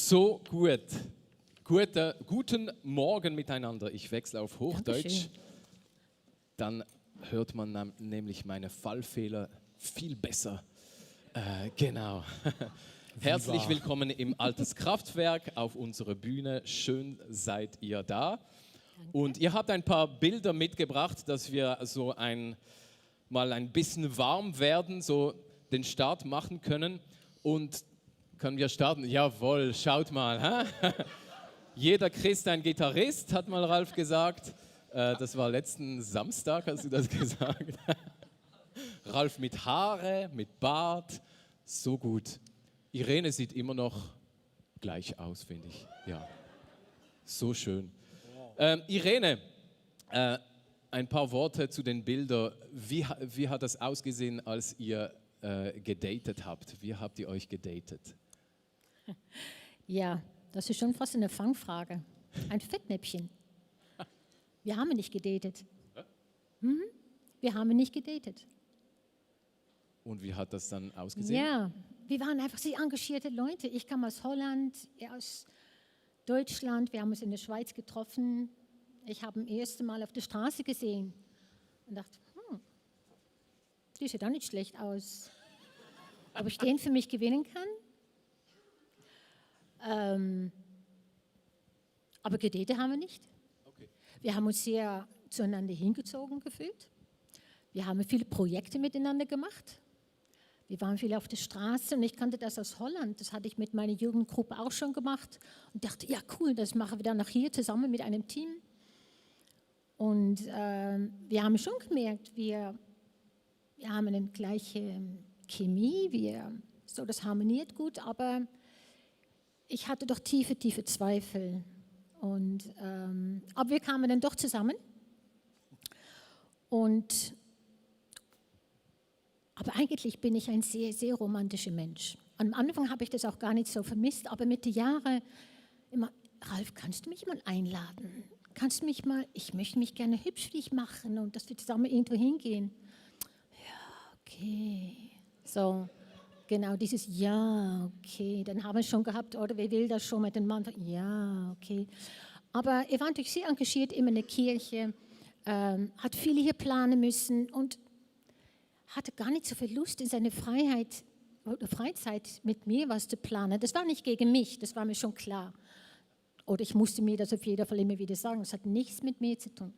So gut. Guten Morgen miteinander. Ich wechsle auf Hochdeutsch. Dankeschön. Dann hört man nämlich meine Fallfehler viel besser. Genau. Herzlich willkommen im Altes Kraftwerk auf unserer Bühne. Schön seid ihr da. Und ihr habt ein paar Bilder mitgebracht, dass wir so mal ein bisschen warm werden, so den Start machen können. Und können wir starten? Jawohl, schaut mal. Hä? Jeder Christ ein Gitarrist, hat mal Ralf gesagt. Das war letzten Samstag, hast du das gesagt. Ralf mit Haare, mit Bart, so gut. Irene sieht immer noch gleich aus, finde ich. Ja, so schön. Irene, ein paar Worte zu den Bildern. Wie hat das ausgesehen, als ihr gedatet habt? Wie habt ihr euch gedatet? Ja, das ist schon fast eine Fangfrage. Ein Fettnäpfchen. Wir haben nicht gedatet. Wir haben nicht gedatet. Und wie hat das dann ausgesehen? Ja, wir waren einfach sehr engagierte Leute. Ich kam aus Holland, er aus Deutschland. Wir haben uns in der Schweiz getroffen. Ich habe ihn das erste Mal auf der Straße gesehen und dachte, die sieht auch nicht schlecht aus. Ob ich den für mich gewinnen kann? Aber gedatet haben wir nicht. Okay. Wir haben uns sehr zueinander hingezogen gefühlt. Wir haben viele Projekte miteinander gemacht. Wir waren viel auf der Straße und ich kannte das aus Holland. Das hatte ich mit meiner Jugendgruppe auch schon gemacht und dachte, ja cool, das machen wir dann noch hier zusammen mit einem Team. Und wir haben schon gemerkt, wir haben eine gleiche Chemie, das harmoniert gut, aber ich hatte doch tiefe Zweifel. Aber wir kamen dann doch zusammen. Aber eigentlich bin ich ein sehr, sehr romantischer Mensch. Am Anfang habe ich das auch gar nicht so vermisst, aber mit den Jahren immer, Ralf, kannst du mich mal einladen? Ich möchte mich gerne hübsch für dich machen und dass wir zusammen irgendwo hingehen. Ja, okay. So, genau dieses Ja, okay. Dann haben wir es schon gehabt, oder wer will das schon mit dem Mann? Ja, okay. Aber er war natürlich sehr engagiert in der Kirche, hat viele hier planen müssen und hatte gar nicht so viel Lust in seine Freizeit mit mir was zu planen. Das war nicht gegen mich, das war mir schon klar. Oder ich musste mir das auf jeden Fall immer wieder sagen, das hat nichts mit mir zu tun.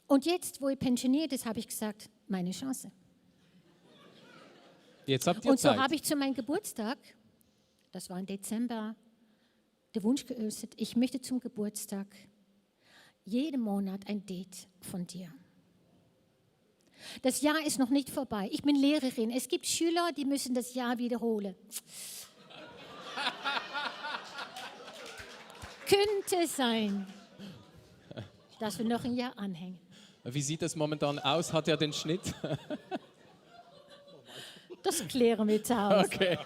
Und jetzt, wo er pensioniert ist, habe ich gesagt, meine Chance. Jetzt habt ihr Und so Zeit. habe ich zu meinem Geburtstag, das war im Dezember, den Wunsch geäußert, ich möchte zum Geburtstag jeden Monat ein Date von dir. Das Jahr ist noch nicht vorbei. Ich bin Lehrerin. Es gibt Schüler, die müssen das Jahr wiederholen. Könnte sein, dass wir noch ein Jahr anhängen. Wie sieht das momentan aus? Hat er den Schnitt? Das klären wir zu Hause. Okay.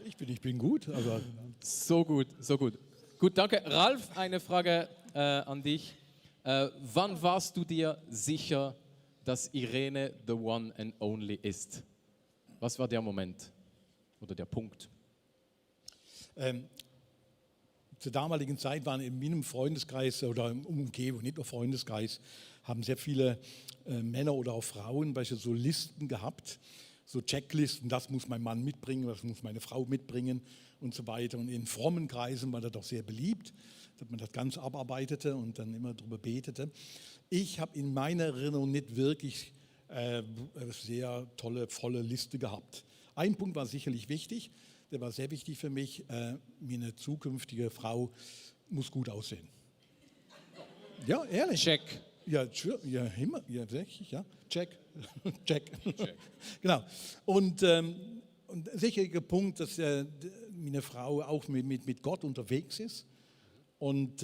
Ich bin gut. Also So gut, so gut. Gut, danke. Ralf, eine Frage an dich. Wann warst du dir sicher, dass Irene the one and only ist? Was war der Moment oder der Punkt? zur damaligen Zeit waren in meinem Freundeskreis oder im Umgebung, nicht nur Freundeskreis, haben sehr viele Männer oder auch Frauen so Listen gehabt, so Checklisten, das muss mein Mann mitbringen, das muss meine Frau mitbringen und so weiter. Und in frommen Kreisen war das doch sehr beliebt, dass man das Ganze abarbeitete und dann immer darüber betete. Ich habe in meiner Erinnerung nicht wirklich sehr tolle, volle Liste gehabt. Ein Punkt war sicherlich wichtig, der war sehr wichtig für mich, meine zukünftige Frau muss gut aussehen. Ja, ehrlich. Check. Ja, immer, ja, wirklich, ja, check, check. Genau. Und sicherer Punkt, dass meine Frau auch mit Gott unterwegs ist. Und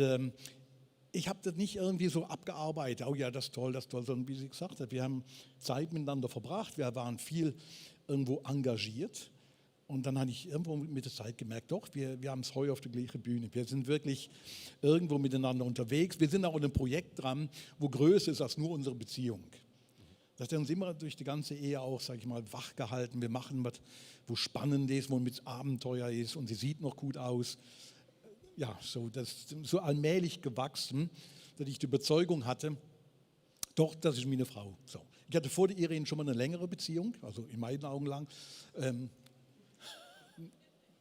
ich habe das nicht irgendwie so abgearbeitet, oh ja, das ist toll, sondern wie sie gesagt hat, wir haben Zeit miteinander verbracht, wir waren viel irgendwo engagiert. Und dann habe ich irgendwo mit der Zeit gemerkt, doch, wir haben es heute auf der gleichen Bühne. Wir sind wirklich irgendwo miteinander unterwegs. Wir sind auch in einem Projekt dran, wo größer ist als nur unsere Beziehung. Das hat uns immer durch die ganze Ehe auch, sage ich mal, wach gehalten. Wir machen was, wo spannend ist, wo mit Abenteuer ist und sie sieht noch gut aus. Ja, so, das ist so allmählich gewachsen, dass ich die Überzeugung hatte, doch, das ist meine Frau. So. Ich hatte vor der Ehe schon mal eine längere Beziehung, also in meinen Augen lang.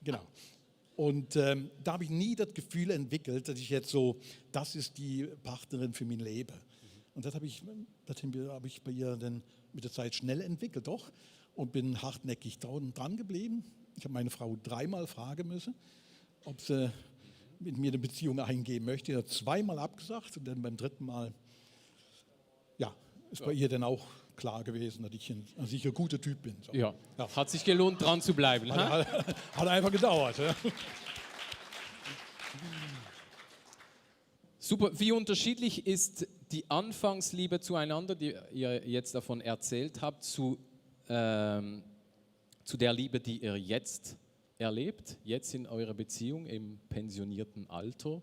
Genau. Und da habe ich nie das Gefühl entwickelt, dass ich jetzt so, das ist die Partnerin für mein Leben. Und das habe ich bei ihr dann mit der Zeit schnell entwickelt, doch. Und bin hartnäckig dran geblieben. Ich habe meine Frau 3-mal fragen müssen, ob sie mit mir eine Beziehung eingehen möchte. Sie hat 2-mal abgesagt und dann beim 3. Mal, ja, ist bei ihr dann auch klar gewesen, dass ich ein guter Typ bin. So. Ja. Hat sich gelohnt, dran zu bleiben. Hat einfach gedauert. Ja. Super. Wie unterschiedlich ist die Anfangsliebe zueinander, die ihr jetzt davon erzählt habt, zu der Liebe, die ihr jetzt erlebt, jetzt in eurer Beziehung im pensionierten Alter?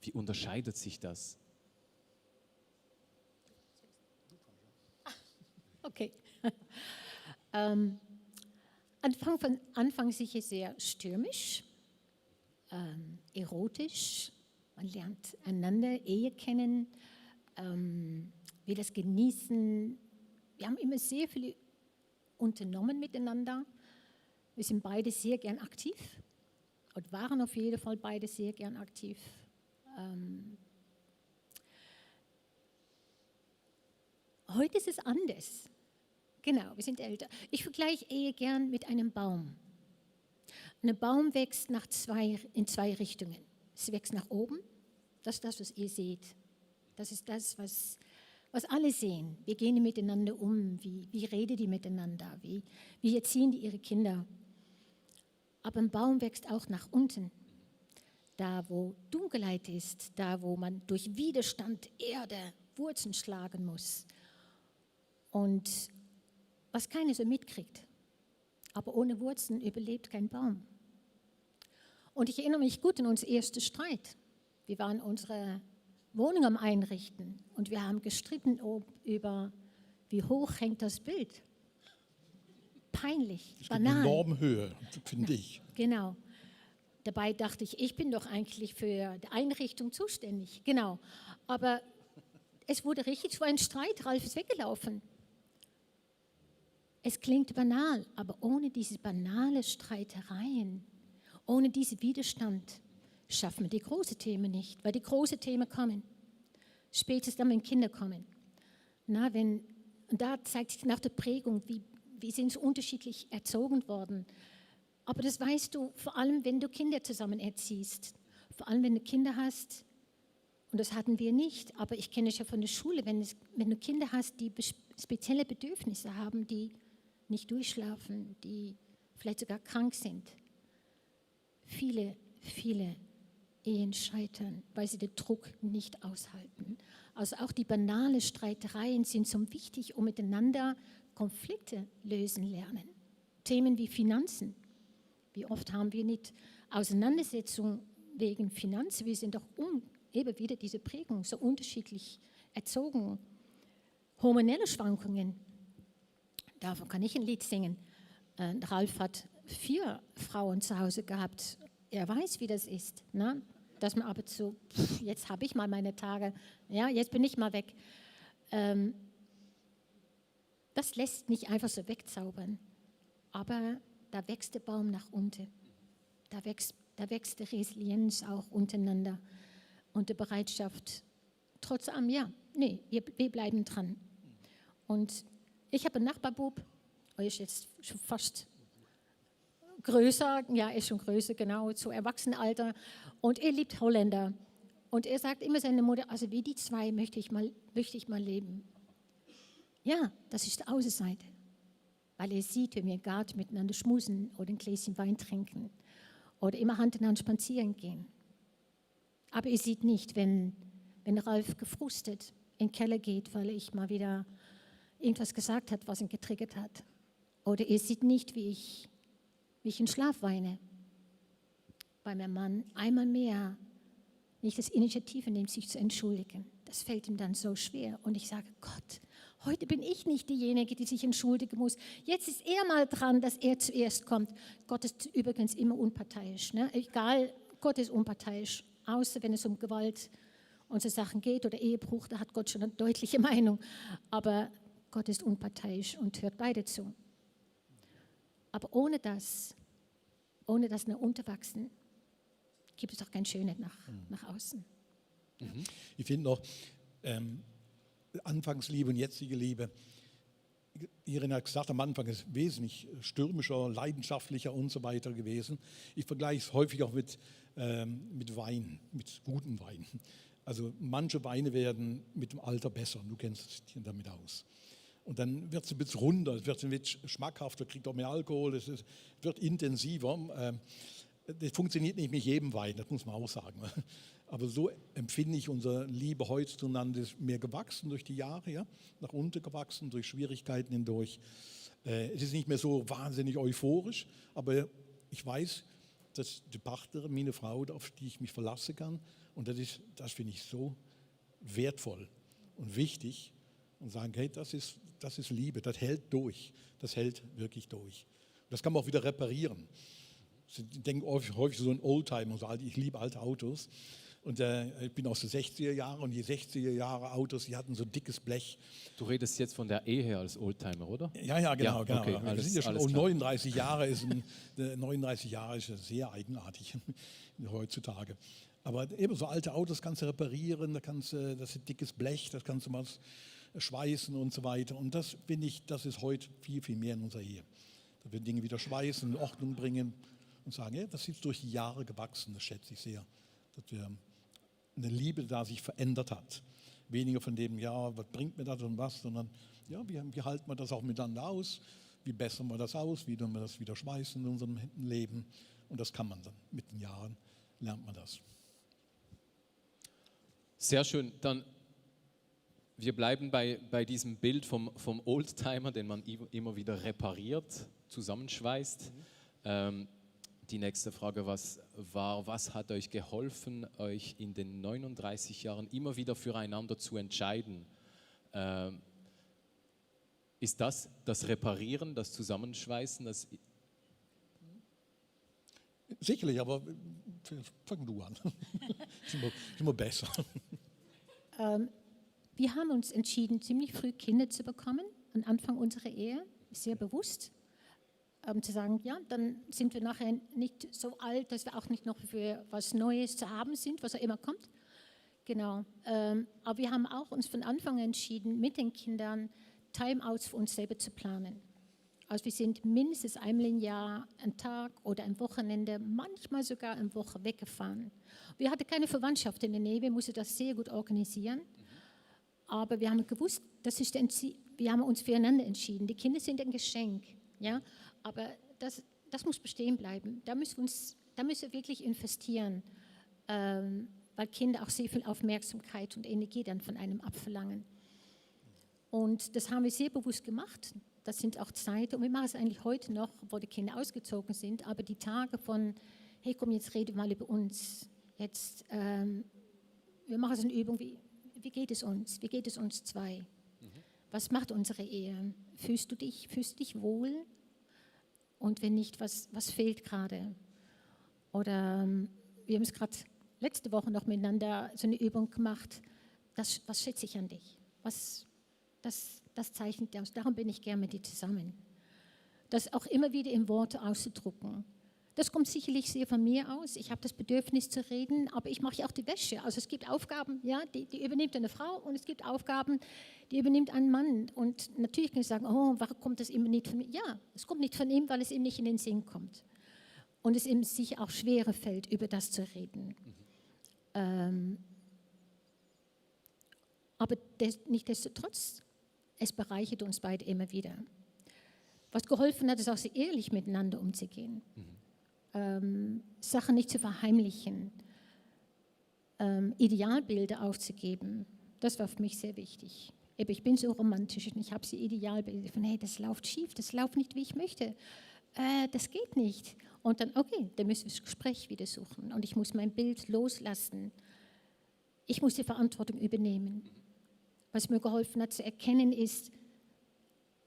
Wie unterscheidet sich das? Okay. Anfang sicher sehr stürmisch, erotisch. Man lernt einander, Ehe kennen, wir das genießen. Wir haben immer sehr viel unternommen miteinander. Wir sind beide sehr gern aktiv und waren auf jeden Fall beide sehr gern aktiv. Heute ist es anders. Genau, wir sind älter. Ich vergleiche Ehe gern mit einem Baum. Ein Baum wächst in 2 Richtungen. Es wächst nach oben, das ist das, was ihr seht. Das ist das, was alle sehen. Wie gehen die miteinander um? Wie reden die miteinander? Wie erziehen die ihre Kinder? Aber ein Baum wächst auch nach unten. Da, wo Dunkelheit ist, da, wo man durch Widerstand Erde, Wurzeln schlagen muss. Und was keiner so mitkriegt. Aber ohne Wurzeln überlebt kein Baum. Und ich erinnere mich gut an unseren ersten Streit. Wir waren unsere Wohnung am Einrichten und wir haben gestritten über, wie hoch hängt das Bild. Peinlich, Es gibt banal. eine enorme Höhe, finde ich. Genau. Dabei dachte ich bin doch eigentlich für die Einrichtung zuständig. Genau. Aber es wurde richtig so ein Streit. Ralf ist weggelaufen. Es klingt banal, aber ohne diese banale Streitereien, ohne diesen Widerstand, schaffen wir die großen Themen nicht, weil die großen Themen kommen. Spätestens dann, wenn Kinder kommen. Und da zeigt sich nach der Prägung, wie sind sie unterschiedlich erzogen worden. Aber das weißt du vor allem, wenn du Kinder zusammen erziehst. Vor allem, wenn du Kinder hast, und das hatten wir nicht, aber ich kenne es ja von der Schule, wenn du Kinder hast, die spezielle Bedürfnisse haben, die nicht durchschlafen, die vielleicht sogar krank sind. Viele Ehen scheitern, weil sie den Druck nicht aushalten. Also auch die banalen Streitereien sind so wichtig, um miteinander Konflikte lösen lernen. Themen wie Finanzen. Wie oft haben wir nicht Auseinandersetzungen wegen Finanzen? Wir sind doch eben wieder diese Prägung, so unterschiedlich erzogen. Hormonelle Schwankungen. Davon kann ich ein Lied singen. Ralf hat 4 Frauen zu Hause gehabt. Er weiß, wie das ist. Ne? Dass man aber so, jetzt habe ich mal meine Tage, ja, jetzt bin ich mal weg. Das lässt nicht einfach so wegzaubern. Aber da wächst der Baum nach unten. Da wächst die Resilienz auch untereinander. Und die Bereitschaft, trotz allem, wir bleiben dran. Und ich habe einen Nachbarbub, er ist jetzt schon fast größer, ja, ist schon größer, genau, zu Erwachsenenalter. Und er liebt Holländer. Und er sagt immer seiner Mutter, also wie die 2 möchte ich mal leben. Ja, das ist die Außenseite. Weil er sieht, wenn wir im Garten miteinander schmusen oder ein Gläschen Wein trinken oder immer Hand in Hand spazieren gehen. Aber er sieht nicht, wenn Ralf gefrustet in den Keller geht, weil ich mal wieder irgendwas gesagt habe, was ihn getriggert hat. Oder er sieht nicht, wie ich in Schlaf weine, weil mein Mann einmal mehr nicht das Initiative nimmt, sich zu entschuldigen. Das fällt ihm dann so schwer. Und ich sage, Gott, Heute bin ich nicht diejenige, die sich entschuldigen muss. Jetzt ist er mal dran, dass er zuerst kommt. Gott ist übrigens immer unparteiisch. Ne? Egal, Gott ist unparteiisch. Außer wenn es um Gewalt und so Sachen geht oder Ehebruch, da hat Gott schon eine deutliche Meinung. Aber Gott ist unparteiisch und hört beide zu. Aber ohne das eine Unterwachsen, gibt es auch kein Schönes nach außen. Ich finde noch, Anfangsliebe und jetzige Liebe, Irene hat gesagt, am Anfang ist es wesentlich stürmischer, leidenschaftlicher und so weiter gewesen. Ich vergleiche es häufig auch mit Wein, mit gutem Wein. Also manche Weine werden mit dem Alter besser, du kennst dich damit aus. Und dann wird es ein bisschen runder, es wird ein bisschen schmackhafter, kriegt auch mehr Alkohol, wird intensiver. Das funktioniert nicht mit jedem Wein, das muss man auch sagen. Aber so empfinde ich unsere Liebe heute zueinander, ist mehr gewachsen durch die Jahre, ja? Nach unten gewachsen, durch Schwierigkeiten hindurch. Es ist nicht mehr so wahnsinnig euphorisch, aber ich weiß, dass die Partnerin, meine Frau, auf die ich mich verlassen kann. Und das finde ich so wertvoll und wichtig. Und sagen, hey, das ist Liebe, das hält durch, das hält wirklich durch. Das kann man auch wieder reparieren. Ich denke häufig so ein Oldtimer, ich liebe alte Autos. Und ich bin aus den 60er Jahren und die 60er Jahre Autos, die hatten so dickes Blech. Du redest jetzt von der Ehe als Oldtimer, oder? Ja, genau. Ja, okay, Wir sind ja schon 39 Jahre, 39 Jahre ist sehr eigenartig heutzutage. Aber eben so alte Autos kannst du reparieren, das ist dickes Blech, das kannst du mal schweißen und so weiter. Und das finde ich, das ist heute viel, viel mehr in unserer Ehe. Dass wir Dinge wieder schweißen, in Ordnung bringen und sagen, ja, das ist durch die Jahre gewachsen, das schätze ich sehr. Dass wir eine Liebe da sich verändert hat. Weniger von dem, ja, was bringt mir das und was, sondern ja, wie halten wir das auch miteinander aus? Wie bessern wir das aus? Wie tun wir das wieder schmeißen in unserem Leben? Und das kann man dann mit den Jahren, lernt man das. Sehr schön. Dann, wir bleiben bei diesem Bild vom Oldtimer, den man immer wieder repariert, zusammenschweißt. Die nächste Frage was hat euch geholfen, euch in den 39 Jahren immer wieder füreinander zu entscheiden? Ist das Reparieren, das Zusammenschweißen? Sicherlich, aber fang du an. Ist immer besser. Wir haben uns entschieden, ziemlich früh Kinder zu bekommen, am Anfang unserer Ehe, sehr bewusst. Zu sagen, ja, dann sind wir nachher nicht so alt, dass wir auch nicht noch für was Neues zu haben sind, was auch immer kommt. Genau. Aber wir haben auch uns von Anfang an entschieden, mit den Kindern Timeouts für uns selber zu planen. Also wir sind mindestens einmal im Jahr, einen Tag oder ein Wochenende, manchmal sogar eine Woche weggefahren. Wir hatten keine Verwandtschaft in der Nähe, wir mussten das sehr gut organisieren. Aber wir haben gewusst, wir haben uns füreinander entschieden. Die Kinder sind ein Geschenk, ja. Aber das muss bestehen bleiben. Da müssen wir wirklich investieren, weil Kinder auch sehr viel Aufmerksamkeit und Energie dann von einem abverlangen. Und das haben wir sehr bewusst gemacht. Das sind auch Zeiten, und wir machen es eigentlich heute noch, wo die Kinder ausgezogen sind, aber die Tage von, hey komm, jetzt reden wir mal über uns. Jetzt, wir machen so eine Übung, wie geht es uns? Wie geht es uns zwei? Was macht unsere Ehe? Fühlst du dich wohl? Und wenn nicht, was fehlt gerade? Oder wir haben es gerade letzte Woche noch miteinander so eine Übung gemacht. Was schätze ich an dich? Das zeichnet dir aus. Darum bin ich gern mit dir zusammen. Das auch immer wieder in Worte auszudrücken. Das kommt sicherlich sehr von mir aus. Ich habe das Bedürfnis zu reden, aber ich mache ja auch die Wäsche. Also es gibt Aufgaben, ja, die übernimmt eine Frau, und es gibt Aufgaben, die übernimmt ein Mann. Und natürlich kann ich sagen, oh, warum kommt das immer nicht von mir? Ja, es kommt nicht von ihm, weil es ihm nicht in den Sinn kommt. Und es ihm sicher auch schwerer fällt, über das zu reden. Aber nichtsdestotrotz, es bereichert uns beide immer wieder. Was geholfen hat, ist auch sehr ehrlich miteinander umzugehen. Sachen nicht zu verheimlichen, Idealbilder aufzugeben, das war für mich sehr wichtig. Ich bin so romantisch und ich habe so Idealbilder von, hey, das läuft schief, das läuft nicht, wie ich möchte, das geht nicht. Und dann, okay, dann müssen wir das Gespräch wieder suchen und ich muss mein Bild loslassen. Ich muss die Verantwortung übernehmen. Was mir geholfen hat zu erkennen ist,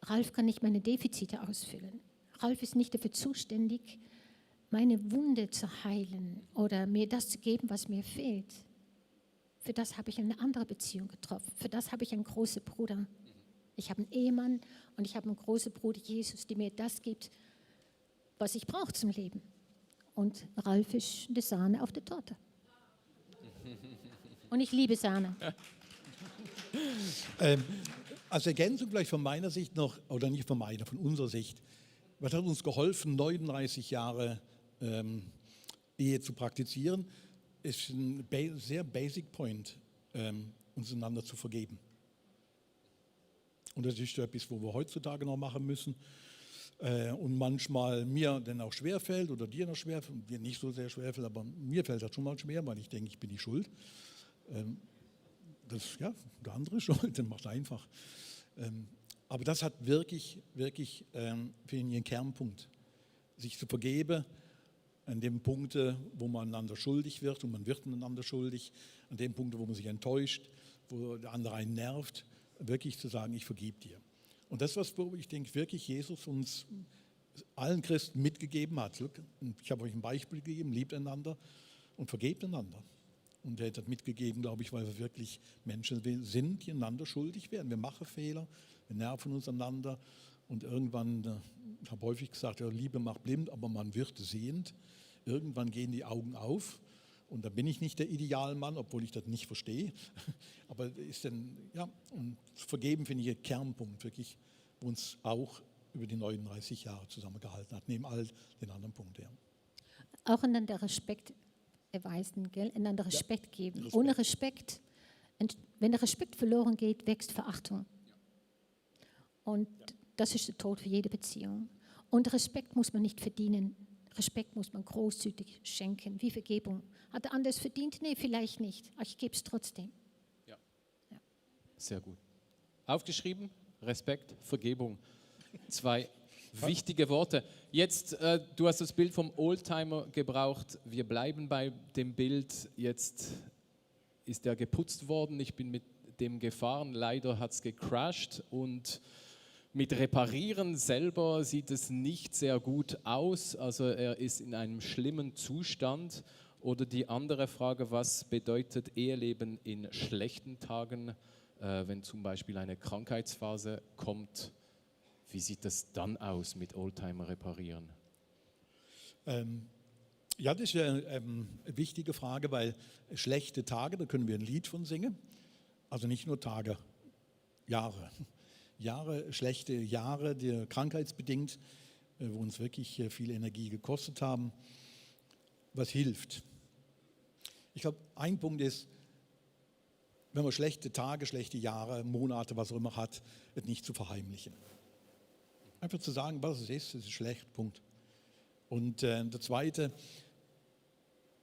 Ralf kann nicht meine Defizite ausfüllen. Ralf ist nicht dafür zuständig, meine Wunde zu heilen oder mir das zu geben, was mir fehlt. Für das habe ich eine andere Beziehung getroffen. Für das habe ich einen großen Bruder. Ich habe einen Ehemann und ich habe einen großen Bruder Jesus, der mir das gibt, was ich brauche zum Leben. Und Ralf ist die Sahne auf der Torte. Und ich liebe Sahne. Als Ergänzung vielleicht von meiner Sicht noch, oder nicht von meiner, von unserer Sicht, was hat uns geholfen, 39 Jahre Ehe zu praktizieren, ist ein sehr basic point, uns einander zu vergeben. Und das ist etwas, wo wir heutzutage noch machen müssen. Und manchmal mir dann auch schwerfällt oder dir noch schwerfällt, dir nicht so sehr schwerfällt, aber mir fällt das schon mal schwer, weil ich denke, ich bin die Schuld. Das, ja, der andere ist schuld, dann macht es einfach. Aber das hat wirklich für ihn einen Kernpunkt. Sich zu vergeben an dem Punkt, wo man einander schuldig wird und man wird einander schuldig, an dem Punkt, wo man sich enttäuscht, wo der andere einen nervt, wirklich zu sagen, ich vergebe dir. Und das, was ich denke, wirklich Jesus uns allen Christen mitgegeben hat. Ich habe euch ein Beispiel gegeben, liebt einander und vergebt einander. Und er hat das mitgegeben, glaube ich, weil wir wirklich Menschen sind, die einander schuldig werden. Wir machen Fehler, wir nerven uns einander und irgendwann, ich habe häufig gesagt, ja, Liebe macht blind, aber man wird sehend. Irgendwann gehen die Augen auf und da bin ich nicht der Idealmann, obwohl ich das nicht verstehe. Aber ist denn, ja, und zu vergeben finde ich ein Kernpunkt, wirklich, wo uns auch über die 39 Jahre zusammengehalten hat, neben all den anderen Punkten. Ja. Auch einander Respekt erweisen, gell? Einander Respekt geben. Respekt. Ohne Respekt, wenn der Respekt verloren geht, wächst Verachtung. Und das ist der Tod für jede Beziehung. Und Respekt muss man nicht verdienen. Respekt muss man großzügig schenken, wie Vergebung. Hat der andere es verdient? Nee, vielleicht nicht. Aber ich gebe es trotzdem. Ja. Sehr gut. Aufgeschrieben, Respekt, Vergebung. 2 wichtige Worte. Jetzt, du hast das Bild vom Oldtimer gebraucht. Wir bleiben bei dem Bild. Jetzt ist er geputzt worden. Ich bin mit dem gefahren. Leider hat es gecrashed und mit Reparieren selber sieht es nicht sehr gut aus. Also er ist in einem schlimmen Zustand. Oder die andere Frage, was bedeutet Eheleben in schlechten Tagen, wenn zum Beispiel eine Krankheitsphase kommt? Wie sieht das dann aus mit Oldtimer reparieren? Ja, das ist eine wichtige Frage, weil schlechte Tage, da können wir ein Lied von singen. Also nicht nur Tage, Jahre. Schlechte Jahre, die krankheitsbedingt, wo uns wirklich viel Energie gekostet haben. Was hilft? Ich glaube, ein Punkt ist, wenn man schlechte Tage, schlechte Jahre, Monate, was auch immer hat, es nicht zu verheimlichen. Einfach zu sagen, was es ist schlecht, Punkt. Und der zweite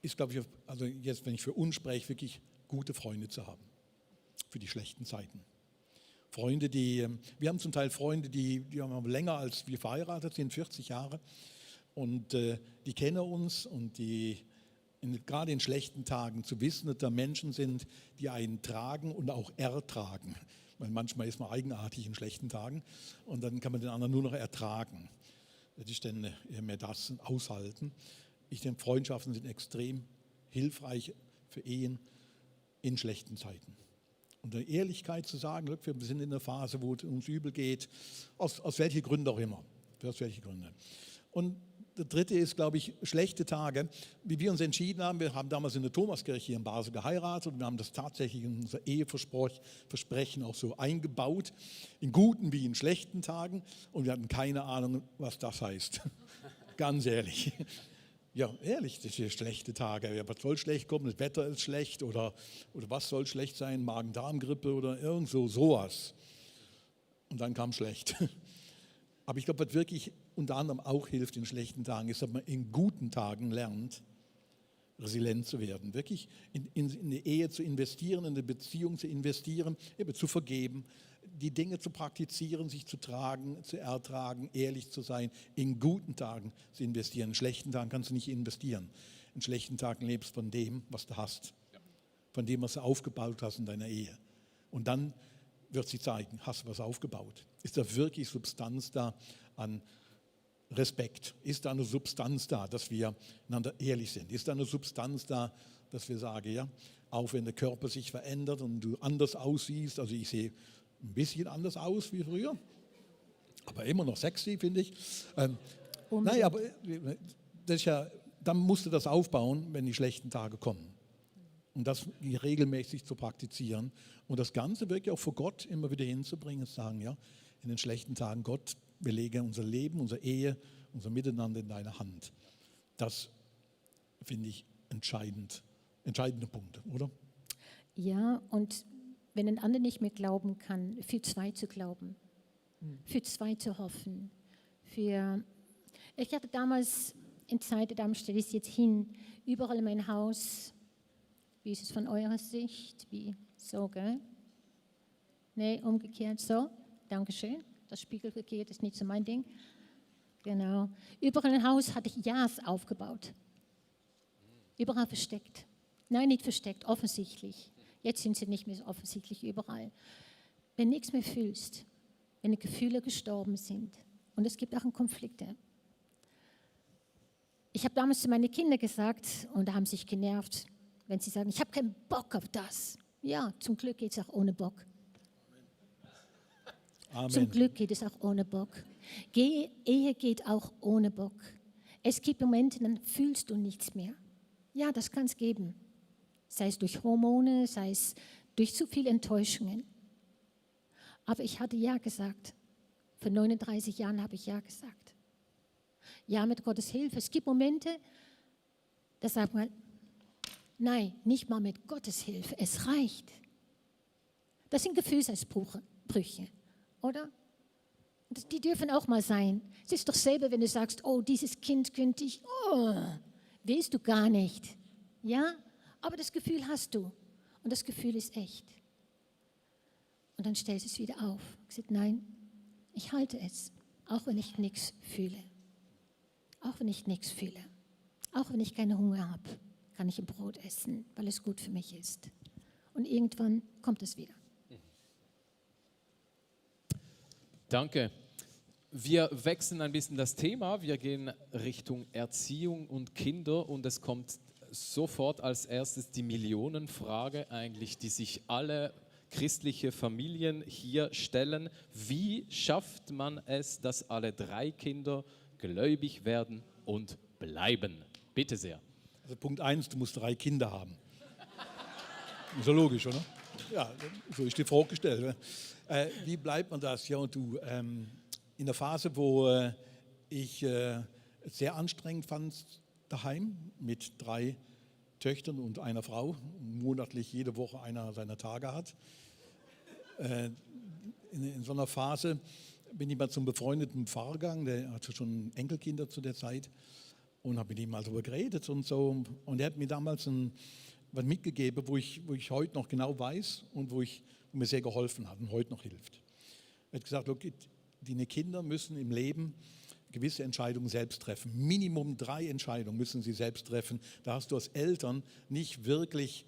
ist, glaube ich, also jetzt, wenn ich für uns spreche, wirklich gute Freunde zu haben. Für die schlechten Zeiten. Freunde, wir haben zum Teil Freunde, die haben länger als wir verheiratet sind, 40 Jahre. Und die kennen uns und gerade in schlechten Tagen zu wissen, dass da Menschen sind, die einen tragen und auch ertragen. Weil manchmal ist man eigenartig in schlechten Tagen und dann kann man den anderen nur noch ertragen. Das ist dann eher mehr das aushalten. Ich denke, Freundschaften sind extrem hilfreich für Ehen in schlechten Zeiten. Und der Ehrlichkeit zu sagen, wir sind in einer Phase, wo es uns übel geht, aus welchen Gründen auch immer. Aus welchen Gründen. Und der dritte ist, glaube ich, schlechte Tage. Wie wir uns entschieden haben, wir haben damals in der Thomaskirche hier in Basel geheiratet und wir haben das tatsächlich in unser Eheversprechen auch so eingebaut, in guten wie in schlechten Tagen. Und wir hatten keine Ahnung, was das heißt. Ganz ehrlich. Ja, ehrlich, das sind schlechte Tage. Ja, was soll schlecht kommen? Das Wetter ist schlecht oder was soll schlecht sein? Magen-Darm-Grippe oder irgend sowas. Und dann kam schlecht. Aber ich glaube, was wirklich unter anderem auch hilft in schlechten Tagen, ist, dass man in guten Tagen lernt, resilient zu werden. Wirklich in eine Ehe zu investieren, in eine Beziehung zu investieren, eben zu vergeben, die Dinge zu praktizieren, sich zu tragen, zu ertragen, ehrlich zu sein, in guten Tagen zu investieren. In schlechten Tagen kannst du nicht investieren. In schlechten Tagen lebst du von dem, was du hast. Von dem, was du aufgebaut hast in deiner Ehe. Und dann wird sich zeigen, hast du was aufgebaut? Ist da wirklich Substanz da an Respekt? Ist da eine Substanz da, dass wir einander ehrlich sind? Ist da eine Substanz da, dass wir sagen, ja, auch wenn der Körper sich verändert und du anders aussiehst, also ich sehe ein bisschen anders aus wie früher, aber immer noch sexy, finde ich. Nein, aber das ist ja, dann musst du das aufbauen, wenn die schlechten Tage kommen. Und das regelmäßig zu praktizieren und das Ganze wirklich auch vor Gott immer wieder hinzubringen, zu sagen, ja, in den schlechten Tagen, Gott, wir legen unser Leben, unsere Ehe, unser Miteinander in deine Hand. Das finde ich entscheidende Punkte, oder? Ja, und wenn ein anderer nicht mehr glauben kann, für zwei zu glauben, für zwei zu hoffen, ich hatte damals in Zeit, darum stelle ich es jetzt hin, überall in mein Haus, wie ist es von eurer Sicht, wie so, gell? Nee, umgekehrt so, Dankeschön, das spiegelverkehrt ist nicht so mein Ding. Genau, überall im Haus hatte ich Ja's aufgebaut, überall versteckt. Nein, nicht versteckt, offensichtlich. Jetzt sind sie nicht mehr so offensichtlich überall. Wenn du nichts mehr fühlst, wenn die Gefühle gestorben sind und es gibt auch Konflikte. Ich habe damals zu meinen Kindern gesagt, und da haben sie sich genervt, wenn sie sagen, ich habe keinen Bock auf das. Ja, zum Glück geht es auch ohne Bock. Amen. Zum Glück geht es auch ohne Bock. Ehe geht auch ohne Bock. Es gibt Momente, dann fühlst du nichts mehr. Ja, das kann es geben. Sei es durch Hormone, sei es durch zu viele Enttäuschungen. Aber ich hatte Ja gesagt. Vor 39 Jahren habe ich Ja gesagt. Ja, mit Gottes Hilfe. Es gibt Momente, da sagt man, nein, nicht mal mit Gottes Hilfe, es reicht. Das sind Gefühlsausbrüche, oder? Die dürfen auch mal sein. Es ist doch selber, wenn du sagst, oh, dieses Kind könnte ich, willst du gar nicht. Ja, aber das Gefühl hast du und das Gefühl ist echt. Und dann stellst du es wieder auf. Ich sage, nein, ich halte es, auch wenn ich nichts fühle. Auch wenn ich nichts fühle. Auch wenn ich keinen Hunger habe, kann ich ein Brot essen, weil es gut für mich ist. Und irgendwann kommt es wieder. Danke. Wir wechseln ein bisschen das Thema. Wir gehen Richtung Erziehung und Kinder und es kommt sofort als erstes die Millionenfrage eigentlich, die sich alle christliche Familien hier stellen. Wie schafft man es, dass alle 3 Kinder gläubig werden und bleiben? Bitte sehr. Also Punkt 1, du musst 3 Kinder haben. Ist ja logisch, oder? Ja, so ist die Frage gestellt. Wie bleibt man das? Ja, und du, in der Phase, wo ich sehr anstrengend fand daheim mit 3 Töchtern und einer Frau, monatlich jede Woche einer seiner Tage hat. In so einer Phase bin ich mal zum befreundeten Pfarrer gegangen, der hatte schon Enkelkinder zu der Zeit und habe mit ihm mal darüber geredet und so. Und er hat mir damals was mitgegeben, wo ich heute noch genau weiß und wo mir sehr geholfen hat und heute noch hilft. Er hat gesagt, look, deine Kinder müssen im Leben gewisse Entscheidungen selbst treffen. Minimum 3 Entscheidungen müssen sie selbst treffen. Da hast du als Eltern nicht wirklich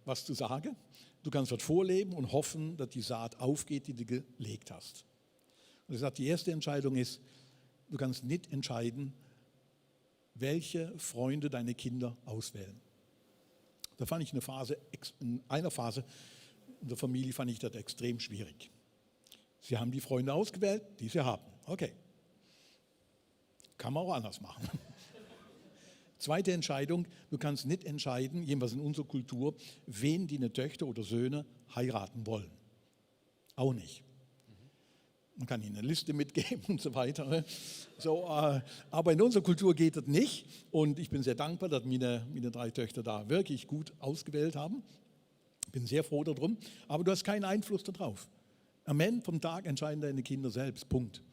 was zu sagen. Du kannst dort vorleben und hoffen, dass die Saat aufgeht, die du gelegt hast. Und er sagt, die erste Entscheidung ist, du kannst nicht entscheiden, welche Freunde deine Kinder auswählen. Da fand ich in einer Phase in der Familie fand ich das extrem schwierig. Sie haben die Freunde ausgewählt, die sie haben. Okay. Kann man auch anders machen. Zweite Entscheidung, du kannst nicht entscheiden, jedenfalls in unserer Kultur, wen deine Töchter oder Söhne heiraten wollen. Auch nicht. Man kann ihnen eine Liste mitgeben und so weiter. So, aber in unserer Kultur geht das nicht. Und ich bin sehr dankbar, dass meine 3 Töchter da wirklich gut ausgewählt haben. Ich bin sehr froh darum. Aber du hast keinen Einfluss darauf. Am Ende vom Tag entscheiden deine Kinder selbst. Punkt.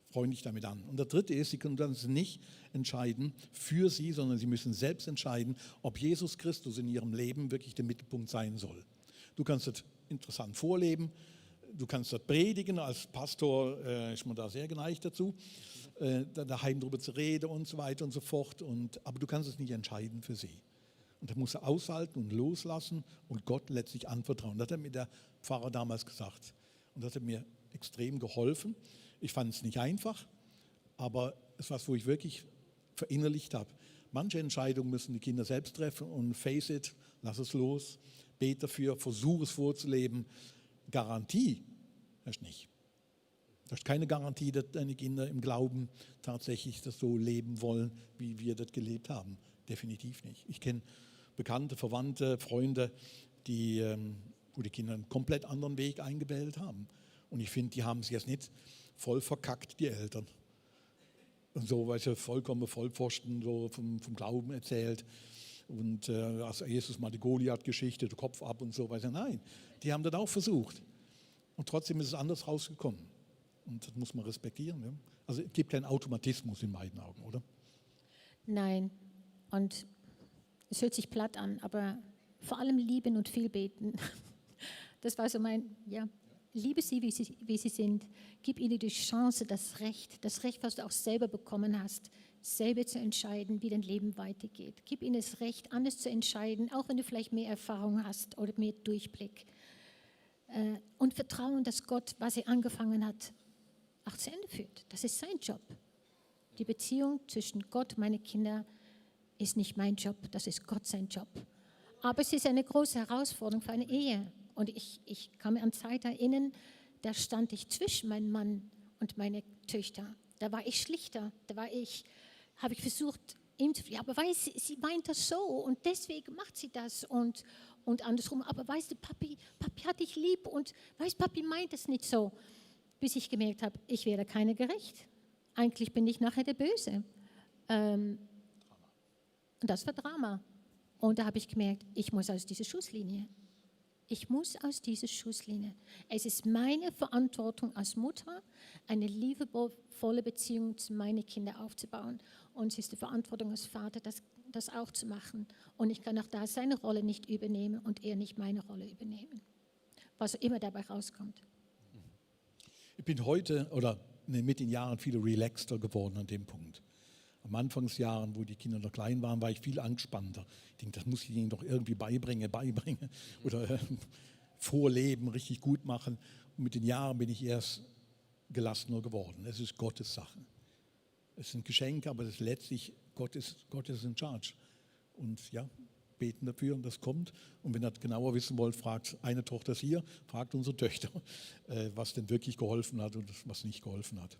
Freue dich damit an. Und der dritte ist, sie können das nicht entscheiden für sie, sondern sie müssen selbst entscheiden, ob Jesus Christus in ihrem Leben wirklich der Mittelpunkt sein soll. Du kannst das interessant vorleben, du kannst das predigen, als Pastor ist man da sehr geneigt dazu, daheim darüber zu reden und so weiter und so fort. Aber du kannst es nicht entscheiden für sie. Und das muss er aushalten und loslassen und Gott letztlich anvertrauen. Das hat mir der Pfarrer damals gesagt. Und das hat mir extrem geholfen. Ich fand es nicht einfach, aber es ist was, wo ich wirklich verinnerlicht habe. Manche Entscheidungen müssen die Kinder selbst treffen und face it, lass es los, bete dafür, versuche es vorzuleben. Garantie hast du nicht. Du hast keine Garantie, dass deine Kinder im Glauben tatsächlich das so leben wollen, wie wir das gelebt haben. Definitiv nicht. Ich kenne Bekannte, Verwandte, Freunde, wo die Kinder einen komplett anderen Weg eingewählt haben. Und ich finde, die haben es jetzt nicht voll verkackt, die Eltern. Und so, weil sie vollkommen Vollpfosten so vom Glauben erzählt. Und als Jesus mal die Goliath-Geschichte, der Kopf ab und so weiter. Nein, die haben das auch versucht. Und trotzdem ist es anders rausgekommen. Und das muss man respektieren. Ja? Also es gibt keinen Automatismus in meinen Augen, oder? Nein. Und es hört sich platt an, aber vor allem lieben und viel beten. Das war so liebe sie, wie sie sind. Gib ihnen die Chance, das Recht, was du auch selber bekommen hast, selber zu entscheiden, wie dein Leben weitergeht. Gib ihnen das Recht, anders zu entscheiden, auch wenn du vielleicht mehr Erfahrung hast oder mehr Durchblick. Und vertrauen, dass Gott, was er angefangen hat, auch zu Ende führt. Das ist sein Job. Die Beziehung zwischen Gott und meinen Kindern ist nicht mein Job, das ist Gott sein Job. Aber es ist eine große Herausforderung für eine Ehe. Und ich kann mir an Zeit erinnern, da stand ich zwischen meinem Mann und meine Töchter. Da war ich schlichter, habe ich versucht, ihm zu fliehen. Aber weißt du, sie meint das so und deswegen macht sie das und andersrum. Aber weißt du, Papi hat dich lieb und weißt, Papi meint es nicht so. Bis ich gemerkt habe, ich werde keiner gerecht. Eigentlich bin ich nachher der Böse. Und das war Drama. Und da habe ich gemerkt, ich muss aus dieser Schusslinie. Es ist meine Verantwortung als Mutter, eine liebevolle Beziehung zu meinen Kindern aufzubauen. Und es ist die Verantwortung als Vater, das auch zu machen. Und ich kann auch da seine Rolle nicht übernehmen und er nicht meine Rolle übernehmen. Was immer dabei rauskommt. Ich bin heute oder mit den Jahren viel relaxter geworden an dem Punkt. Am Anfangsjahren, wo die Kinder noch klein waren, war ich viel angespannter. Ich denke, das muss ich ihnen doch irgendwie beibringen oder vorleben, richtig gut machen. Und mit den Jahren bin ich erst gelassener geworden. Es ist Gottes Sache. Es sind Geschenke, aber das ist letztlich Gott ist in charge. Und ja, beten dafür und das kommt. Und wenn ihr das genauer wissen wollt, fragt eine Tochter hier, fragt unsere Töchter, was denn wirklich geholfen hat und was nicht geholfen hat.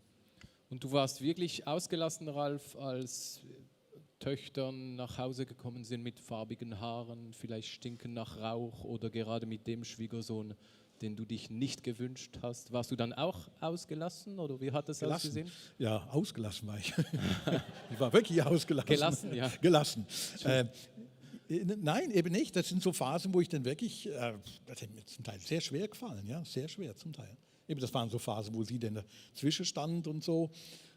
Und du warst wirklich ausgelassen, Ralf, als Töchtern nach Hause gekommen sind mit farbigen Haaren, vielleicht stinken nach Rauch oder gerade mit dem Schwiegersohn, den du dich nicht gewünscht hast. Warst du dann auch ausgelassen oder wie hat das ausgesehen? Ja, ausgelassen war ich. Ich war wirklich ausgelassen. Gelassen, ja. Gelassen. Nein, eben nicht. Das sind so Phasen, wo ich dann wirklich, das hat mir zum Teil sehr schwer gefallen, ja, sehr schwer zum Teil. Eben, das waren so Phasen, wo sie dann dazwischen stand und so.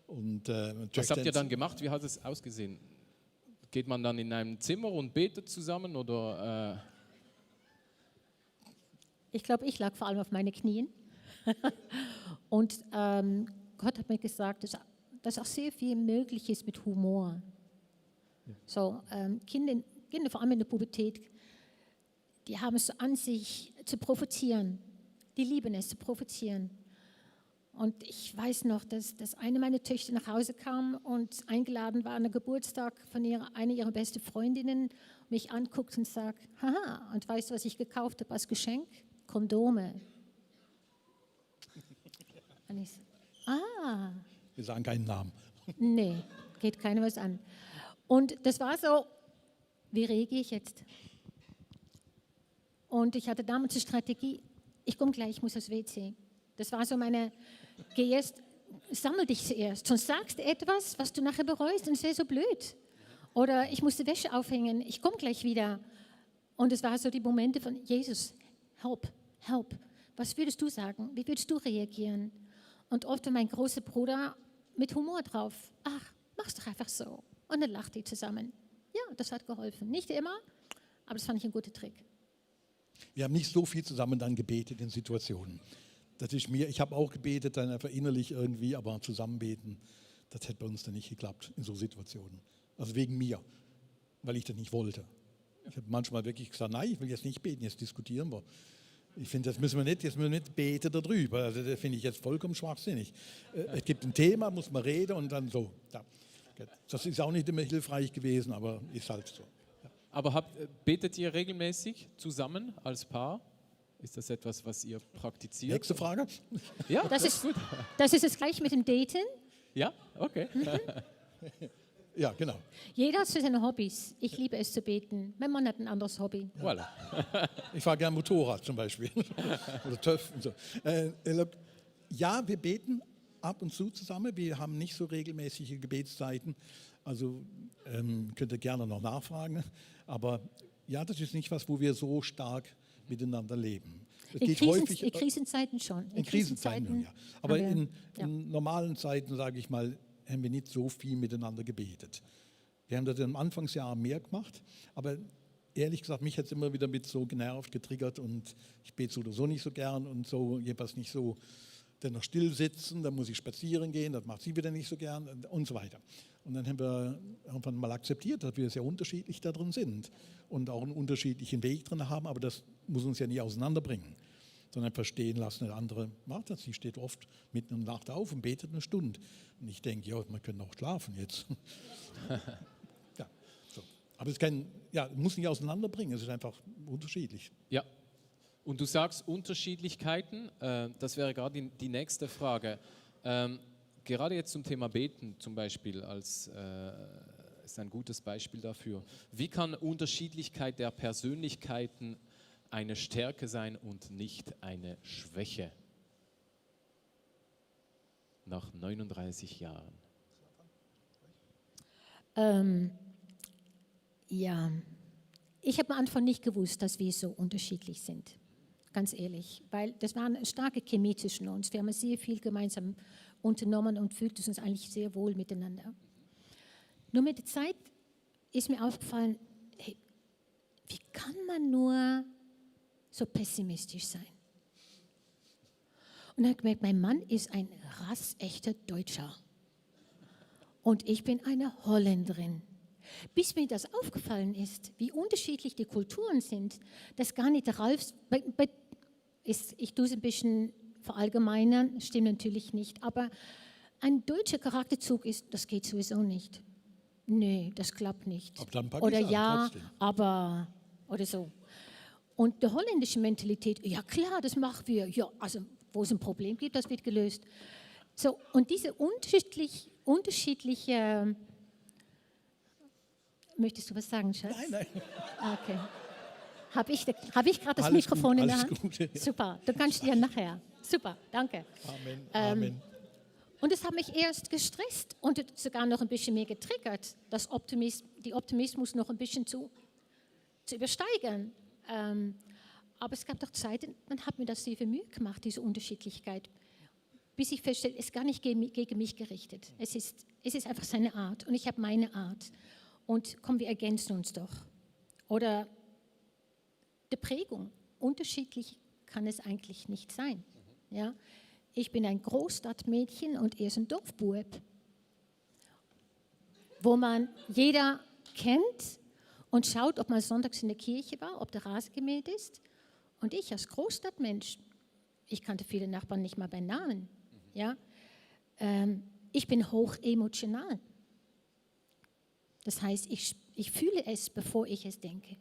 Und, was habt ihr dann gemacht? Wie hat es ausgesehen? Geht man dann in einem Zimmer und betet zusammen oder? Ich glaube, ich lag vor allem auf meinen Knien. Und Gott hat mir gesagt, dass auch sehr viel möglich ist mit Humor. Ja. So, Kinder, vor allem in der Pubertät, die haben es so an sich zu provozieren. Die lieben es zu provozieren. Und ich weiß noch, dass eine meiner Töchter nach Hause kam und eingeladen war an den Geburtstag von einer ihrer besten Freundinnen, mich anguckt und sagt, haha, und weißt du, was ich gekauft habe als Geschenk? Kondome. Und ich so, Wir sagen keinen Namen. Nee, geht keiner was an. Und das war so, wie reagiere ich jetzt? Und ich hatte damals eine Strategie, ich komme gleich, ich muss aufs WC. Das war so meine, geh erst, sammel dich zuerst, sonst sagst du etwas, was du nachher bereust und es wäre so blöd. Oder ich musste Wäsche aufhängen, ich komme gleich wieder. Und es waren so die Momente von, Jesus, help. Was würdest du sagen? Wie würdest du reagieren? Und oft war mein großer Bruder mit Humor drauf. Ach, mach's doch einfach so. Und dann lacht die zusammen. Ja, das hat geholfen. Nicht immer, aber das fand ich ein guter Trick. Wir haben nicht so viel zusammen dann gebetet in Situationen. Ich habe auch gebetet, dann einfach innerlich irgendwie, aber zusammen beten, das hätte bei uns dann nicht geklappt in so Situationen. Also wegen mir, weil ich das nicht wollte. Ich habe manchmal wirklich gesagt, nein, ich will jetzt nicht beten, jetzt diskutieren wir. Ich finde, jetzt müssen wir nicht beten darüber. Also das finde ich jetzt vollkommen schwachsinnig. Es gibt ein Thema, muss man reden und dann so. Ja. Das ist auch nicht immer hilfreich gewesen, aber ist halt so. Ja. Aber betet ihr regelmäßig zusammen als Paar? Ist das etwas, was ihr praktiziert? Nächste Frage. Ja, Das ist gut. Das ist es gleich mit dem Daten. Ja, okay. Ja, genau. Jeder hat so seine Hobbys. Ich liebe es zu beten. Mein Mann hat ein anderes Hobby. Voilà. Ich fahre gerne Motorrad zum Beispiel. Oder TÜV und so. Ja, wir beten ab und zu zusammen. Wir haben nicht so regelmäßige Gebetszeiten. Also könnt ihr gerne noch nachfragen. Aber ja, das ist nicht was, wo wir so stark miteinander leben. In Krisenzeiten schon. In Krisenzeiten, ja. Aber ja. in normalen Zeiten, sage ich mal, haben wir nicht so viel miteinander gebetet. Wir haben das im Anfangsjahr mehr gemacht, aber ehrlich gesagt, mich hat es immer wieder mit so genervt, getriggert und ich bete so oder so nicht so gern und so, jedenfalls nicht so, dann noch still sitzen, dann muss ich spazieren gehen, das macht sie wieder nicht so gern und so weiter. Und dann haben wir irgendwann mal akzeptiert, dass wir sehr unterschiedlich da drin sind und auch einen unterschiedlichen Weg drin haben, aber das muss uns ja nie auseinanderbringen, sondern verstehen lassen, der andere macht das. Sie steht oft mitten in der Nacht auf und betet eine Stunde. Und ich denke, ja, man könnte auch schlafen jetzt. Ja, so. Aber es muss nicht auseinanderbringen, es ist einfach unterschiedlich. Ja. Und du sagst Unterschiedlichkeiten, das wäre gerade die nächste Frage. Gerade jetzt zum Thema Beten zum Beispiel ist ein gutes Beispiel dafür. Wie kann Unterschiedlichkeit der Persönlichkeiten eine Stärke sein und nicht eine Schwäche? Nach 39 Jahren. Ja, ich habe am Anfang nicht gewusst, dass wir so unterschiedlich sind. Ganz ehrlich, weil das war eine starke Chemie zwischen uns. Wir haben sehr viel gemeinsam unternommen und fühlten uns eigentlich sehr wohl miteinander. Nur mit der Zeit ist mir aufgefallen, hey, wie kann man nur so pessimistisch sein? Und dann habe ich gemerkt, mein Mann ist ein rassechter Deutscher und ich bin eine Holländerin. Bis mir das aufgefallen ist, wie unterschiedlich die Kulturen sind, dass gar nicht der Ralf, ich tue es ein bisschen verallgemeinern, stimmt natürlich nicht, aber ein deutscher Charakterzug ist, das geht sowieso nicht. Nee, das klappt nicht. Aber dann oder ja, trotzdem. aber, oder so. Und die holländische Mentalität, ja klar, das machen wir. Ja, also wo es ein Problem gibt, das wird gelöst. So, und diese unterschiedliche, möchtest du was sagen, Schatz? Nein. Okay. Habe ich gerade das Alles Mikrofon gut, in der alles Hand? gut, ja. Super, du kannst dir nachher. Super, danke. Amen. Und es hat mich erst gestresst und sogar noch ein bisschen mehr getriggert, die Optimismus noch ein bisschen zu übersteigern. Aber es gab doch Zeiten, man hat mir das sehr viel Mühe gemacht, diese Unterschiedlichkeit, bis ich feststelle, es ist gar nicht gegen mich gerichtet. Es ist einfach seine Art und ich habe meine Art. Und komm, wir ergänzen uns doch. Oder die Prägung. Unterschiedlich kann es eigentlich nicht sein. Ja? Ich bin ein Großstadtmädchen und er ist ein Dorfbub, wo man jeder kennt und schaut, ob man sonntags in der Kirche war, ob der Rasen gemäht ist. Und ich als Großstadtmensch, ich kannte viele Nachbarn nicht mal bei Namen. Ja? Ich bin hoch emotional. Das heißt, ich fühle es, bevor ich es denke.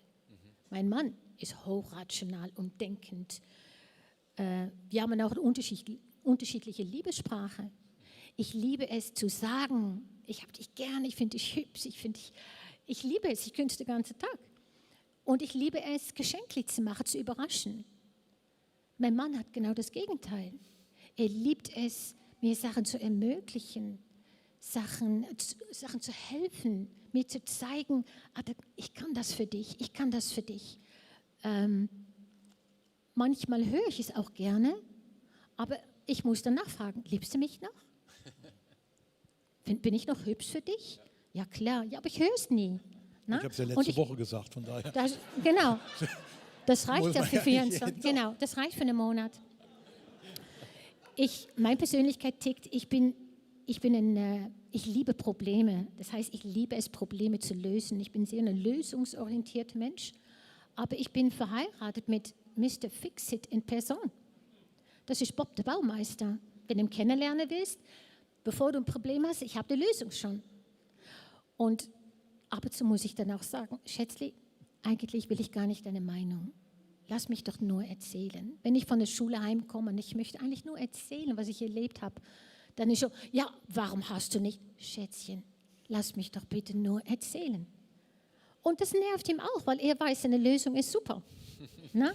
Mein Mann ist hochrational und denkend. Wir haben auch eine unterschiedliche Liebessprache. Ich liebe es zu sagen, ich habe dich gern, ich finde dich hübsch, ich liebe es, ich könnte den ganzen Tag. Und ich liebe es, Geschenke zu machen, zu überraschen. Mein Mann hat genau das Gegenteil. Er liebt es, mir Sachen zu ermöglichen, Sachen zu helfen, mir zu zeigen, ich kann das für dich, ich kann das für dich. Manchmal höre ich es auch gerne, aber ich muss danach fragen, liebst du mich noch? Bin ich noch hübsch für dich? Ja klar, ja, aber ich höre es nie. Na? Ich habe es ja letzte Woche gesagt, von daher. Genau, das reicht Muss ja man für ja 24, nicht genau, das reicht für einen Monat. Meine Persönlichkeit tickt, ich bin ein ich liebe Probleme. Das heißt, ich liebe es, Probleme zu lösen. Ich bin sehr ein lösungsorientierter Mensch. Aber ich bin verheiratet mit Mr. Fix-It in Person. Das ist Bob, der Baumeister. Wenn du ihn kennenlernen willst, bevor du ein Problem hast, ich habe die Lösung schon. Und ab und zu muss ich dann auch sagen, Schätzli, eigentlich will ich gar nicht deine Meinung. Lass mich doch nur erzählen. Wenn ich von der Schule heimkomme und ich möchte eigentlich nur erzählen, was ich erlebt habe, dann ist so, ja, warum hast du nicht? Schätzchen, lass mich doch bitte nur erzählen. Und das nervt ihm auch, weil er weiß, eine Lösung ist super. Na?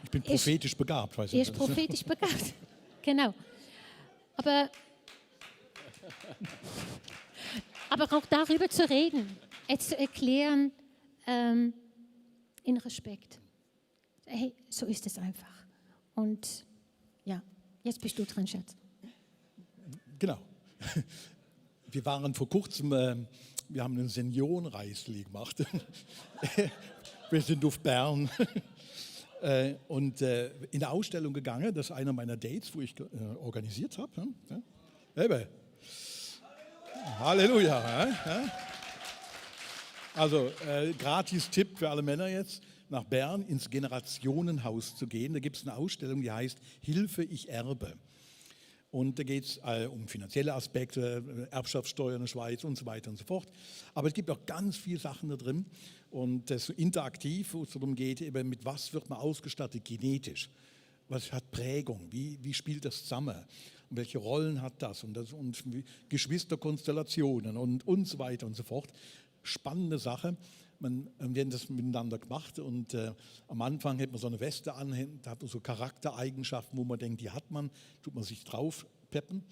Ich bin prophetisch begabt. Weißt du? Er ist prophetisch begabt, genau. Aber auch darüber zu reden, es zu erklären, in Respekt. Hey, so ist es einfach. Und ja, jetzt bist du dran, Schatz. Genau. Wir waren vor kurzem, wir haben einen Seniorenreisli gemacht. Wir sind auf Bern und in der Ausstellung gegangen. Das ist einer meiner Dates, wo ich organisiert habe. Ja? Halleluja. Ja? Also Gratis-Tipp für alle Männer jetzt, nach Bern ins Generationenhaus zu gehen. Da gibt es eine Ausstellung, die heißt Hilfe, ich erbe. Und da geht es um finanzielle Aspekte, Erbschaftssteuer in der Schweiz und so weiter und so fort. Aber es gibt auch ganz viele Sachen da drin. Und das ist so interaktiv, wo es darum geht, eben mit was wird man ausgestattet genetisch. Was hat Prägung? Wie spielt das zusammen? Und welche Rollen hat das? Und Geschwisterkonstellationen und so weiter und so fort. Spannende Sache. Wir haben das miteinander gemacht und am Anfang hat man so eine Weste an, da hat man so Charaktereigenschaften, wo man denkt, die hat man, tut man sich drauf peppen,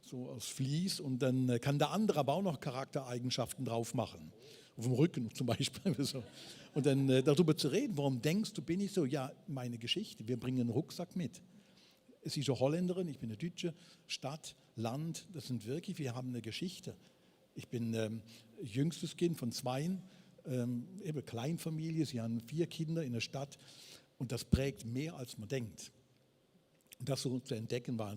so aus Vlies und dann kann der andere aber auch noch Charaktereigenschaften drauf machen, auf dem Rücken zum Beispiel. So. Und dann darüber zu reden, warum denkst du, bin ich so? Ja, meine Geschichte, wir bringen einen Rucksack mit. Sie ist eine Holländerin, ich bin eine Deutsche, Stadt, Land, das sind wirklich, wir haben eine Geschichte. Ich bin jüngstes Kind von 2, eben Kleinfamilie, sie haben 4 Kinder in der Stadt und das prägt mehr, als man denkt. Und das so zu entdecken war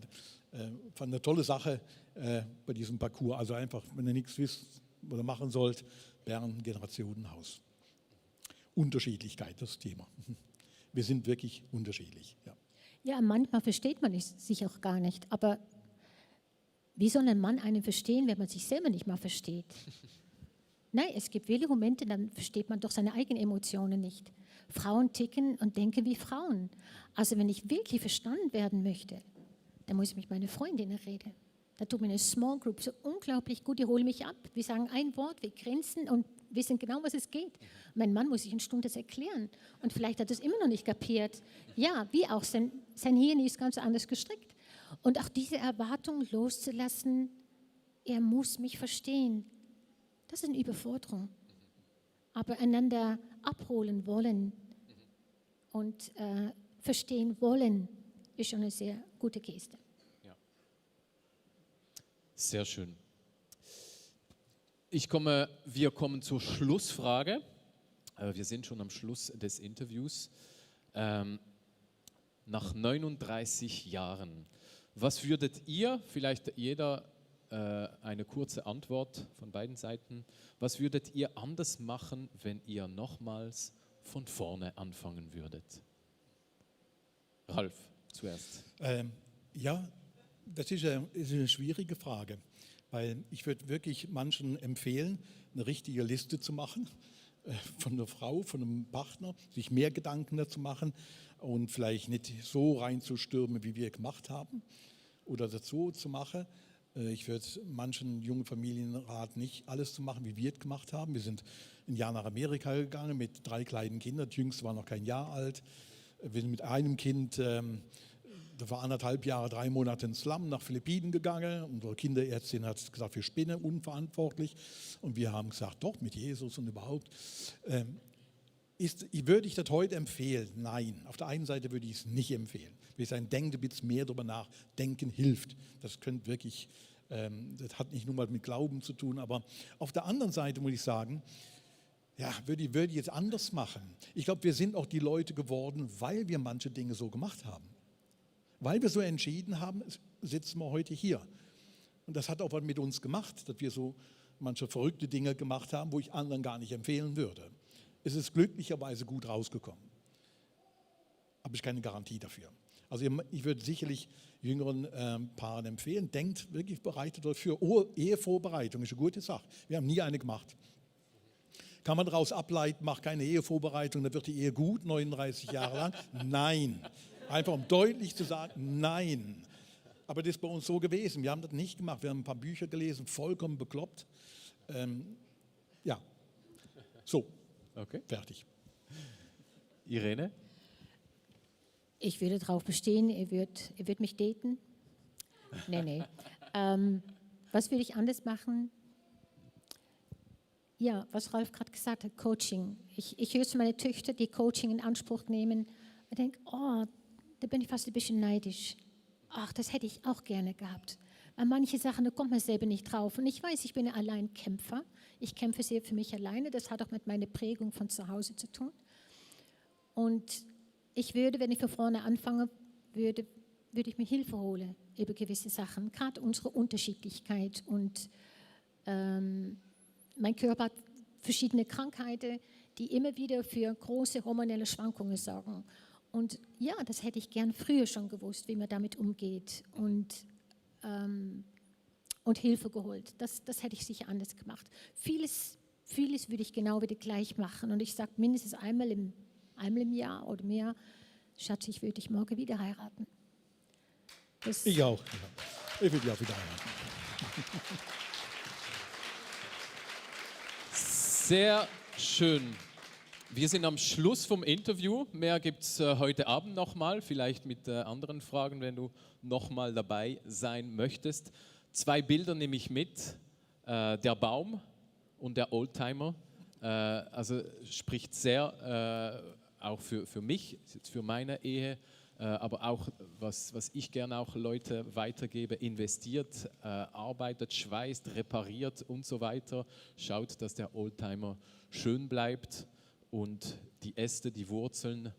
fand eine tolle Sache bei diesem Parcours. Also einfach, wenn ihr nichts wisst, was ihr machen sollt, Bern Generationenhaus. Unterschiedlichkeit, das Thema. Wir sind wirklich unterschiedlich. Ja, Ja, manchmal versteht man sich auch gar nicht, aber wie soll ein Mann einen verstehen, wenn man sich selber nicht mal versteht? Nein, es gibt viele Momente, dann versteht man doch seine eigenen Emotionen nicht. Frauen ticken und denken wie Frauen. Also wenn ich wirklich verstanden werden möchte, dann muss ich mit meiner Freundin reden. Da tut mir eine Small Group so unglaublich gut, die holen mich ab. Wir sagen ein Wort, wir grinsen und wissen genau, was es geht. Mein Mann muss sich eine Stunde das erklären und vielleicht hat er es immer noch nicht kapiert. Ja, wie auch, sein Hirn ist ganz anders gestrickt. Und auch diese Erwartung loszulassen, er muss mich verstehen. Das ist eine Überforderung. Aber einander abholen wollen und verstehen wollen, ist schon eine sehr gute Geste. Ja. Sehr schön. Wir kommen zur Schlussfrage. Wir sind schon am Schluss des Interviews. Nach 39 Jahren, was würdet ihr, vielleicht jeder eine kurze Antwort von beiden Seiten, was würdet ihr anders machen, wenn ihr nochmals von vorne anfangen würdet? Ralf, zuerst. Ja, das ist eine schwierige Frage, weil ich würde wirklich manchen empfehlen, eine richtige Liste zu machen, von einer Frau, von einem Partner, sich mehr Gedanken dazu machen und vielleicht nicht so reinzustürmen, wie wir gemacht haben, oder dazu zu machen. Ich würde manchen jungen Familien raten, nicht alles zu machen, wie wir es gemacht haben. Wir sind ein Jahr nach Amerika gegangen mit 3 kleinen Kindern. Das jüngste war noch kein Jahr alt. Wir sind mit einem Kind, da war 1,5 Jahre, 3 Monate ins Slum nach Philippinen gegangen. Unsere Kinderärztin hat gesagt, wir spinnen, unverantwortlich. Und wir haben gesagt, doch, mit Jesus und überhaupt. Würde ich das heute empfehlen? Nein. Auf der einen Seite würde ich es nicht empfehlen. Wir sagen, denkt ein bisschen mehr darüber nach. Denken hilft. Das könnte wirklich, das hat nicht nur mal mit Glauben zu tun, aber auf der anderen Seite muss ich sagen, ja, würde ich jetzt anders machen. Ich glaube, wir sind auch die Leute geworden, weil wir manche Dinge so gemacht haben. Weil wir so entschieden haben, sitzen wir heute hier. Und das hat auch was mit uns gemacht, dass wir so manche verrückte Dinge gemacht haben, wo ich anderen gar nicht empfehlen würde. Es ist glücklicherweise gut rausgekommen. Habe ich keine Garantie dafür. Also ich würde sicherlich jüngeren Paaren empfehlen, denkt wirklich, bereitet euch für Ehevorbereitung, ist eine gute Sache. Wir haben nie eine gemacht. Kann man daraus ableiten, mach keine Ehevorbereitung, dann wird die Ehe gut, 39 Jahre lang? Nein. Einfach um deutlich zu sagen, nein. Aber das ist bei uns so gewesen. Wir haben das nicht gemacht. Wir haben ein paar Bücher gelesen, vollkommen bekloppt. Ja, so, Okay. fertig. Irene? Ich würde darauf bestehen, ihr würd mich daten. Nee. Was würde ich anders machen? Ja, was Ralf gerade gesagt hat, Coaching. Ich höre zu meine Töchter, die Coaching in Anspruch nehmen und denke, oh, da bin ich fast ein bisschen neidisch. Ach, das hätte ich auch gerne gehabt. An manche Sachen, da kommt man selber nicht drauf. Und ich weiß, ich bin ein Alleinkämpfer. Ich kämpfe sehr für mich alleine. Das hat auch mit meiner Prägung von zu Hause zu tun. Und ich würde, wenn ich von vorne anfange, würde ich mir Hilfe holen über gewisse Sachen. Gerade unsere Unterschiedlichkeit. Und mein Körper hat verschiedene Krankheiten, die immer wieder für große hormonelle Schwankungen sorgen. Und ja, das hätte ich gern früher schon gewusst, wie man damit umgeht und Hilfe geholt. Das hätte ich sicher anders gemacht. Vieles würde ich genau wieder gleich machen. Und ich sage mindestens einmal im Jahr oder mehr, Schatz, ich würde dich morgen wieder heiraten. Ich auch. Ich will dich auch wieder heiraten. Sehr schön. Wir sind am Schluss vom Interview. Mehr gibt es heute Abend nochmal, vielleicht mit anderen Fragen, wenn du nochmal dabei sein möchtest. 2 Bilder nehme ich mit, der Baum und der Oldtimer. Also spricht sehr auch für mich, für meine Ehe, aber auch, was ich gerne auch Leute weitergebe, investiert, arbeitet, schweißt, repariert und so weiter. Schaut, dass der Oldtimer schön bleibt und die Äste, die Wurzeln.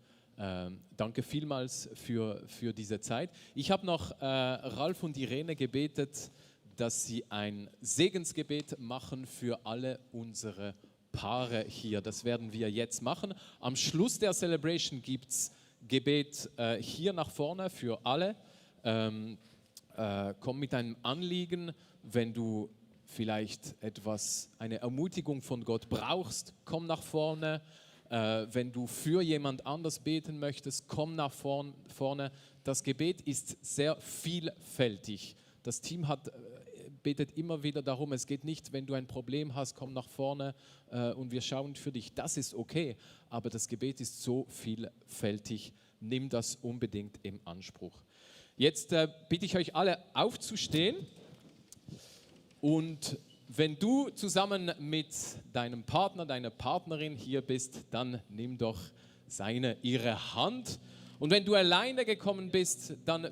Danke vielmals für diese Zeit. Ich habe noch Ralf und Irene gebetet, dass sie ein Segensgebet machen für alle unsere Paare hier. Das werden wir jetzt machen. Am Schluss der Celebration gibt es Gebet hier nach vorne für alle. Komm mit einem Anliegen, wenn du vielleicht eine Ermutigung von Gott brauchst, komm nach vorne. Wenn du für jemand anders beten möchtest, komm nach vorne. Das Gebet ist sehr vielfältig. Das Team betet immer wieder darum, es geht nicht, wenn du ein Problem hast, komm nach vorne und wir schauen für dich. Das ist okay, aber das Gebet ist so vielfältig. Nimm das unbedingt im Anspruch. Jetzt bitte ich euch alle aufzustehen und wenn du zusammen mit deinem Partner, deiner Partnerin hier bist, dann nimm doch ihre Hand. Und wenn du alleine gekommen bist, dann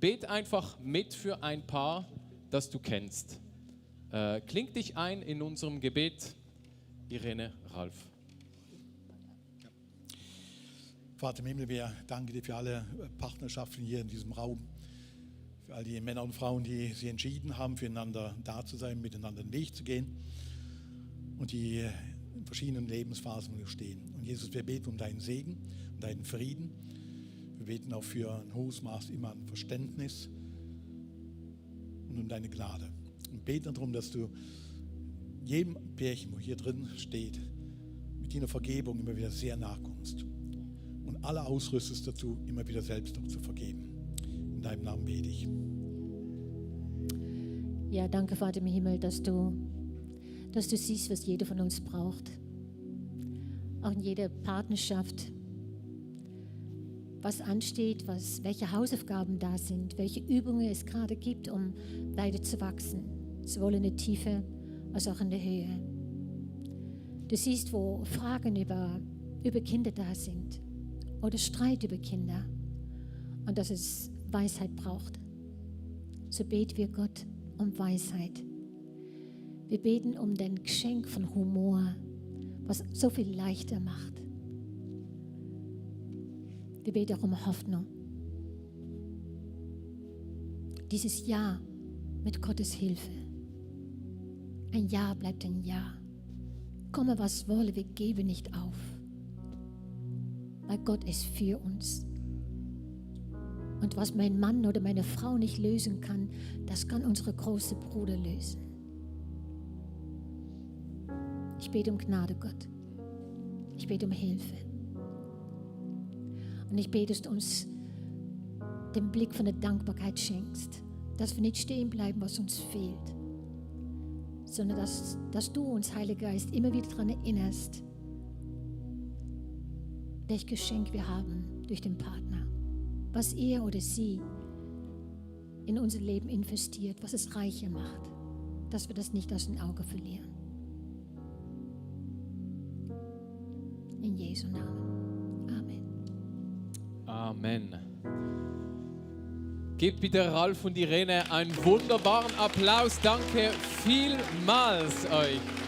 bet einfach mit für ein Paar, das du kennst. Kling dich ein in unserem Gebet. Irene, Ralf. Vater im Himmel, wir danken dir für alle Partnerschaften hier in diesem Raum. Für all die Männer und Frauen, die sich entschieden haben, füreinander da zu sein, miteinander den Weg zu gehen und die in verschiedenen Lebensphasen stehen. Und Jesus, wir beten um deinen Segen, um deinen Frieden. Wir beten auch für ein hohes Maß immer an Verständnis und um deine Gnade. Und beten darum, dass du jedem Pärchen, wo hier drin steht, mit deiner Vergebung immer wieder sehr nachkommst. Und alle ausrüstest dazu, immer wieder selbst auch zu vergeben. In deinem Namen bete ich. Ja, danke, Vater im Himmel, dass du siehst, was jeder von uns braucht. Auch in jeder Partnerschaft, was ansteht, welche Hausaufgaben da sind, welche Übungen es gerade gibt, um weiter zu wachsen, sowohl in der Tiefe als auch in der Höhe. Du siehst, wo Fragen über Kinder da sind oder Streit über Kinder und dass es Weisheit braucht. So beten wir Gott um Weisheit. Wir beten um dein Geschenk von Humor, was so viel leichter macht. Wir beten auch um Hoffnung. Dieses Jahr mit Gottes Hilfe. Ein Ja bleibt ein Ja. Komme, was wolle, wir geben nicht auf. Weil Gott ist für uns. Und was mein Mann oder meine Frau nicht lösen kann, das kann unsere große Bruder lösen. Ich bete um Gnade, Gott. Ich bete um Hilfe. Und ich bete, dass du uns den Blick von der Dankbarkeit schenkst, dass wir nicht stehen bleiben, was uns fehlt, sondern dass du uns, Heiliger Geist, immer wieder daran erinnerst, welches Geschenk wir haben durch den Partner, was er oder sie in unser Leben investiert, was es reicher macht, dass wir das nicht aus den Augen verlieren. In Jesu Namen. Amen. Amen. Gebt bitte Ralf und Irene einen wunderbaren Applaus. Danke vielmals euch.